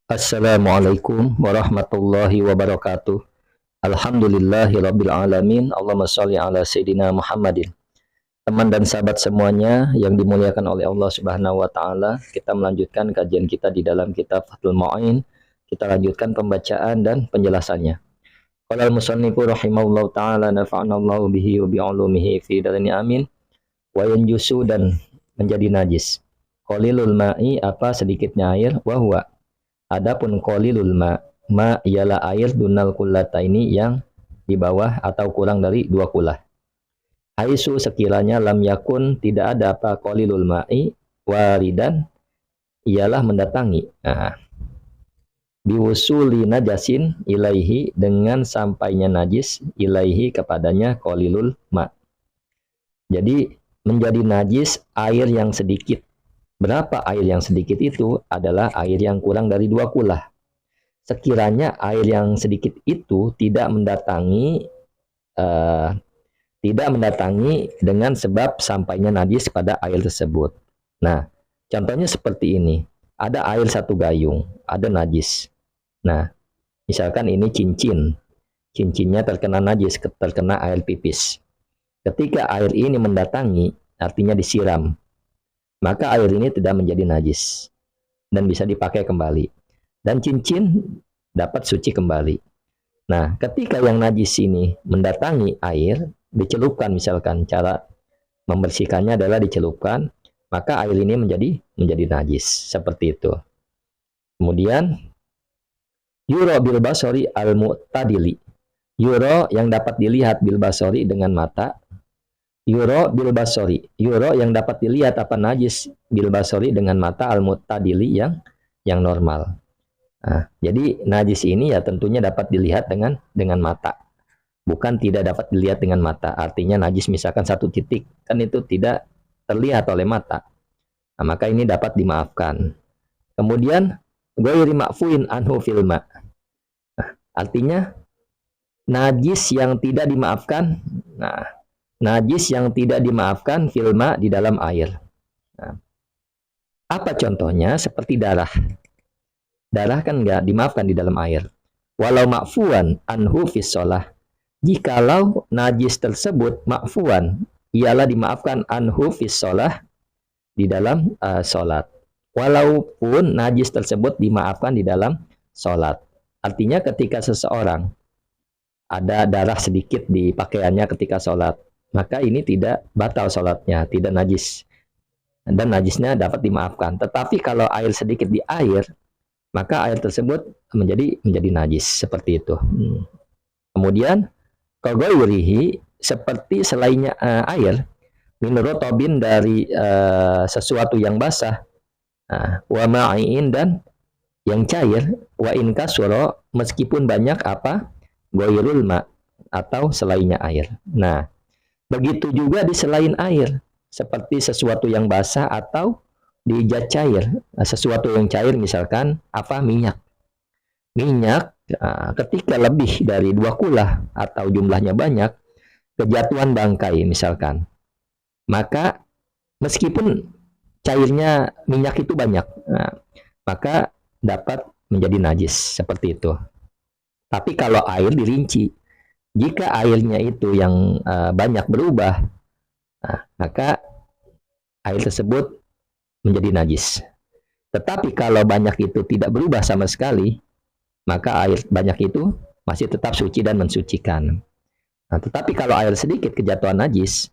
Assalamualaikum warahmatullahi wabarakatuh. Alhamdulillahirabbil alamin. Allahumma shalli ala sayidina Muhammadin. Teman dan sahabat semuanya yang dimuliakan oleh Allah Subhanahu wa taala, kita melanjutkan kajian kita di dalam kitab Fathul Mu'in. Kita lanjutkan pembacaan dan penjelasannya. Qala al-musannifu rahimahullahu taala nafa'anallahu bihi wa bi'ulumihi fi darini amin. Wa yanjusu dan menjadi najis. Qalilul ma'i apa sedikitnya air, wa huwa adapun qalilul ma ialah air dunal kullata ini yang di bawah atau kurang dari 2 kulah. Haitsu sekiranya lam yakun tidak ada apa qalilul ma'i waridan ialah mendatangi. Nah, biwusuli najasin ilaihi dengan sampainya najis ilaihi kepadanya qalilul ma. Jadi menjadi najis air yang sedikit. Berapa air yang sedikit itu adalah air yang kurang dari 2 kulah. Sekiranya air yang sedikit itu uh, tidak mendatangi dengan sebab sampainya najis pada air tersebut. Nah, contohnya seperti ini. Ada air 1 gayung, ada najis. Nah, misalkan ini cincin. Cincinnya terkena najis, terkena air pipis. Ketika air ini mendatangi, artinya disiram, maka air ini tidak menjadi najis dan bisa dipakai kembali. Dan cincin dapat suci kembali. Nah, ketika yang najis ini mendatangi air, dicelupkan misalkan, cara membersihkannya adalah dicelupkan, maka air ini menjadi najis, seperti itu. Kemudian yuro bil basori al mu'tadili. Yuro yang dapat dilihat bil basori dengan mata. Yuro bil basori. Yuro yang dapat dilihat apa najis bil basori dengan mata al mu'tadili yang normal. Nah, jadi najis ini ya tentunya dapat dilihat dengan mata. Bukan tidak dapat dilihat dengan mata. Artinya najis misalkan 1 titik, kan itu tidak terlihat oleh mata. Nah, maka ini dapat dimaafkan. Kemudian ghairi ma'fuin anhu filma. Nah, artinya najis yang tidak dimaafkan. Nah, najis yang tidak dimaafkan filma di dalam air. Nah, apa contohnya? Seperti darah. Darah kan nggak dimaafkan di dalam air. Walau ma'fuan anhu fis sholah. Jikalau najis tersebut ma'fuan, ialah dimaafkan anhu fis sholah di dalam sholat. Walaupun najis tersebut dimaafkan di dalam sholat. Artinya ketika seseorang ada darah sedikit di pakaiannya ketika sholat, maka ini tidak batal sholatnya, tidak najis. Dan najisnya dapat dimaafkan. Tetapi kalau air sedikit di air, maka air tersebut menjadi najis, seperti itu. Kemudian kaghairihi seperti selainnya air, min rotobin dari sesuatu yang basah, wa ma'in dan yang cair, wa in kasura meskipun banyak apa ghairul ma atau selainnya air. Nah, begitu juga di selain air, seperti sesuatu yang basah atau di zat cair. Nah, sesuatu yang cair misalkan apa minyak. Minyak ketika lebih dari 2 kulah atau jumlahnya banyak, kejatuhan bangkai misalkan. Maka meskipun cairnya minyak itu banyak, maka dapat menjadi najis, seperti itu. Tapi kalau air dirinci, jika airnya itu yang banyak berubah, maka air tersebut menjadi najis. Tetapi kalau banyak itu tidak berubah sama sekali, maka air banyak itu masih tetap suci dan mensucikan. Nah, tetapi kalau air sedikit kejatuhan najis,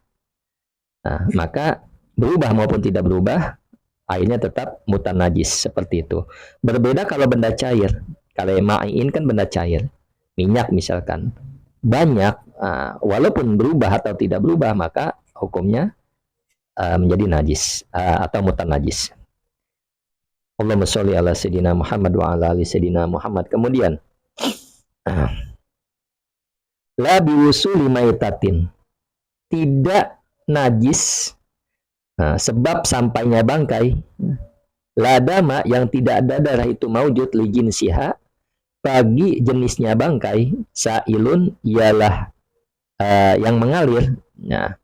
maka berubah maupun tidak berubah, airnya tetap mutan najis, seperti itu. Berbeda kalau benda cair. Kalau ma'in kan benda cair. Minyak misalkan. Banyak, walaupun berubah atau tidak berubah, maka hukumnya menjadi najis atau mutan najis. Allahumma sholli ala sayyidina Muhammad wa ala ali sayyidina Muhammad. Kemudian la biwusuli maitatin, tidak najis sebab sampainya bangkai, ladama yang tidak ada darah itu maujud li jinsiha bagi jenisnya bangkai, sailun ialah yang mengalir. Nah,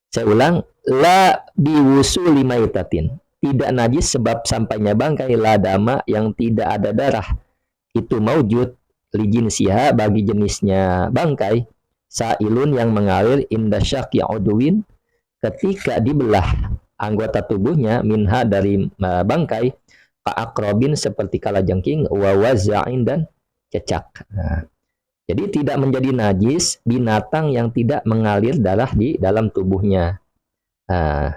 saya ulang, la biwusuli maitatin, tidak najis sebab sampainya bangkai ladama yang tidak ada darah itu maujud lijinsiha bagi jenisnya bangkai sailun yang mengalir inda syaqi udwin ketika dibelah anggota tubuhnya minha dari bangkai ka'akrobin seperti kalajengking wa waza'in dan cecak. Nah, jadi tidak menjadi najis binatang yang tidak mengalir darah di dalam tubuhnya. Nah,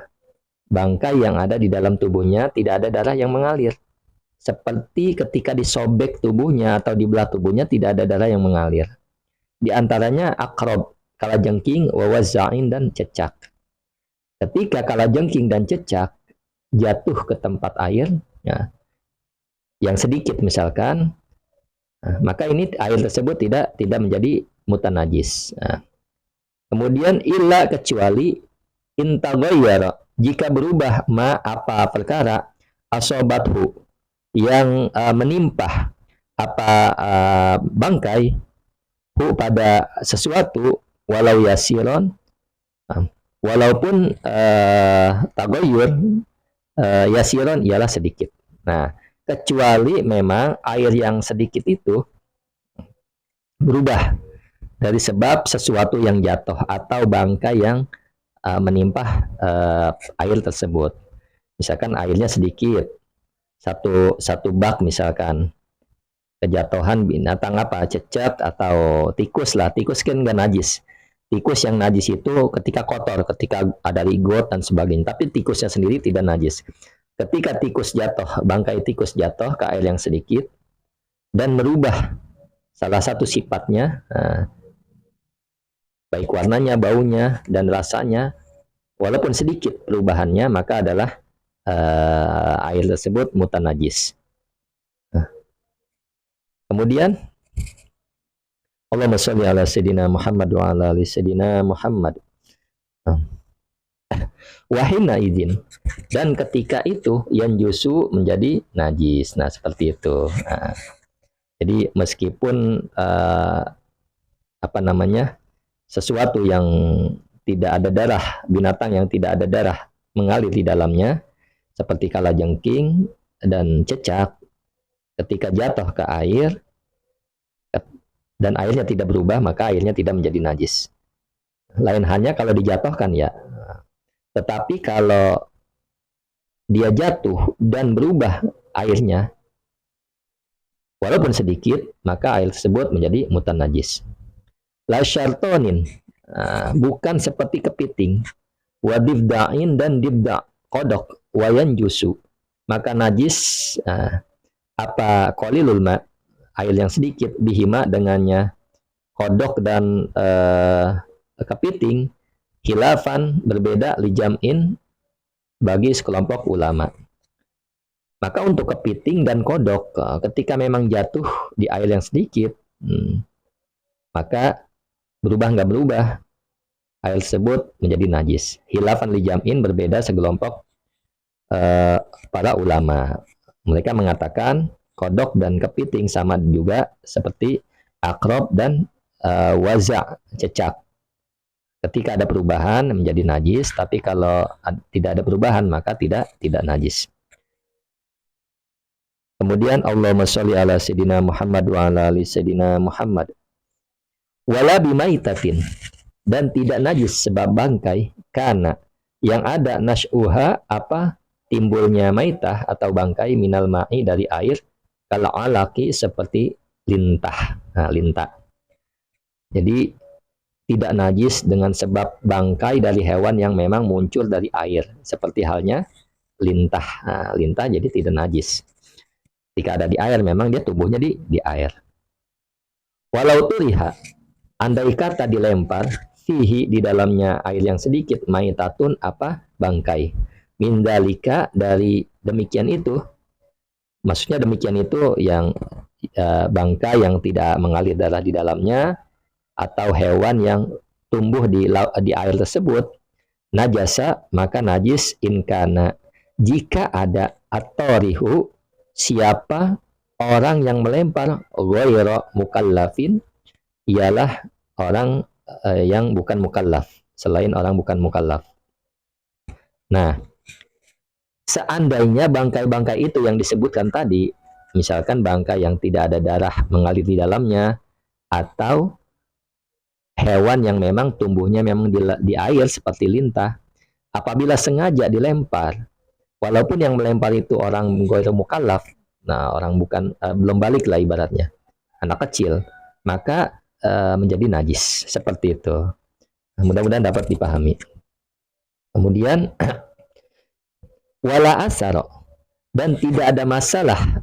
bangkai yang ada di dalam tubuhnya tidak ada darah yang mengalir. Seperti ketika disobek tubuhnya atau dibelah tubuhnya tidak ada darah yang mengalir. Di antaranya akrob, kalajengking, wawazain, dan cecak. Ketika kalajengking dan cecak jatuh ke tempat air, ya, yang sedikit misalkan, nah, maka ini air tersebut tidak menjadi mutanajis. Nah, kemudian illa kecuali intaghayyara jika berubah ma apa perkara asobathu yang menimpa apa bangkai hu pada sesuatu walau yasiron walaupun tagoyur yasiron ialah sedikit. Nah, kecuali memang air yang sedikit itu berubah dari sebab sesuatu yang jatuh atau bangkai yang menimpa air tersebut. Misalkan airnya sedikit, satu bak misalkan, kejatuhan binatang apa, cecet atau tikus lah. Tikus kan nggak najis. Tikus yang najis itu ketika kotor, ketika ada ligot dan sebagainya. Tapi tikusnya sendiri tidak najis. Ketika tikus jatuh, bangkai tikus jatuh ke air yang sedikit dan merubah salah satu sifatnya, baik warnanya, baunya, dan rasanya, walaupun sedikit perubahannya, maka adalah air tersebut mutanajis. Kemudian Allahumma sholli ala sayyidina Muhammad wa ala ali sayyidina Muhammad. Wahina izin, dan ketika itu yang jusu menjadi najis. Nah, seperti itu. Nah, jadi meskipun apa namanya, sesuatu yang tidak ada darah, binatang yang tidak ada darah mengalir di dalamnya, seperti kalajengking dan cecak, ketika jatuh ke air dan airnya tidak berubah, maka airnya tidak menjadi najis. Lain hanya kalau dijatuhkan ya. Tetapi kalau dia jatuh dan berubah airnya, walaupun sedikit, maka air tersebut menjadi mutanajis. La syartonin, bukan seperti kepiting, wadibda'in dan dibda' kodok, wayan jusu, maka najis apa qalilul ma, air yang sedikit, bihima dengannya kodok dan kepiting, khilafan berbeda lijam'in bagi sekelompok ulama. Maka untuk kepiting dan kodok ketika memang jatuh di air yang sedikit, maka berubah nggak berubah, air tersebut menjadi najis. Khilafan lijam'in berbeda sekelompok para ulama. Mereka mengatakan kodok dan kepiting sama juga seperti akrob dan waza, cecak. Ketika ada perubahan menjadi najis, tapi kalau tidak ada perubahan maka tidak najis. Kemudian Allahumma sholli ala sayyidina Muhammad wa ala ali sayyidina Muhammad. Wala bimaitatin, dan tidak najis sebab bangkai karena yang ada nasyuha apa timbulnya maitah atau bangkai minal ma'i dari air, kalau alaki seperti lintah. Nah, lintah. Jadi tidak najis dengan sebab bangkai dari hewan yang memang muncul dari air, seperti halnya lintah. Nah, lintah jadi tidak najis. Ketika ada di air, memang dia tumbuhnya di air. Walau turiha, andai kata dilempar, fihi di dalamnya air yang sedikit, maitatun apa bangkai. Mindalika dari demikian itu, maksudnya demikian itu yang bangkai yang tidak mengalir darah di dalamnya, atau hewan yang tumbuh di air tersebut, najasa maka najis inkana jika ada atorihu siapa orang yang melempar ghairu mukallafin ialah orang yang bukan mukallaf, selain orang bukan mukallaf. Nah, Seandainya bangkai-bangkai itu yang disebutkan tadi, misalkan bangkai yang tidak ada darah mengalir di dalamnya, atau hewan yang memang tumbuhnya memang di air seperti lintah, apabila sengaja dilempar, walaupun yang melempar itu orang ghairu mukallaf, nah orang bukan belum balik lah ibaratnya, anak kecil, maka menjadi najis seperti itu. Mudah-mudahan dapat dipahami. Kemudian wala asaro, dan tidak ada masalah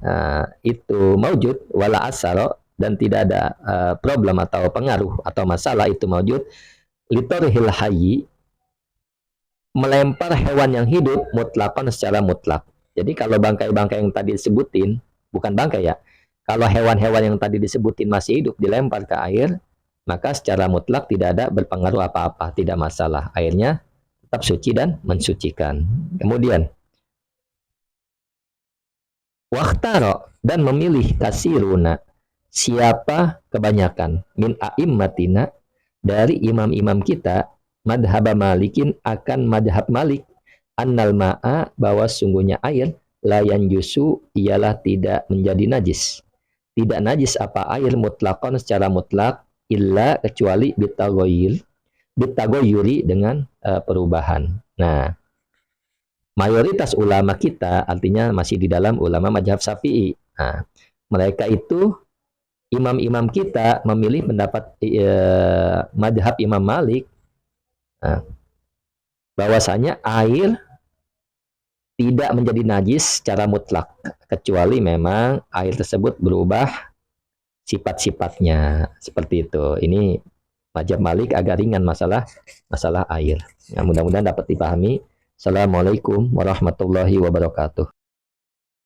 itu maujud, wala asaro, dan tidak ada problem atau pengaruh atau masalah itu maujud, litorhil hayyi, melempar hewan yang hidup mutlakon secara mutlak. Jadi kalau bangkai-bangkai yang tadi disebutin, bukan bangkai ya, kalau hewan-hewan yang tadi disebutin masih hidup dilempar ke air, maka secara mutlak tidak ada berpengaruh apa-apa, tidak masalah. Airnya tetap suci dan mensucikan. Kemudian waktaro, dan memilih kasiruna, siapa kebanyakan, min a'immatina, dari imam-imam kita, madhab malikin, akan madhab malik, annal ma'a, bahwa sungguhnya air, layan jusu, ialah tidak menjadi najis. Tidak najis apa air mutlakon secara mutlak, illa kecuali bitagoyuri dengan perubahan. Nah, mayoritas ulama kita, artinya masih di dalam ulama mazhab Syafi'i. Nah, mereka itu imam-imam kita memilih pendapat mazhab Imam Malik, bahwasanya air tidak menjadi najis secara mutlak, kecuali memang air tersebut berubah sifat-sifatnya seperti itu. Ini mazhab Malik agak ringan masalah air. Nah, mudah-mudahan dapat dipahami. Assalamualaikum warahmatullahi wabarakatuh.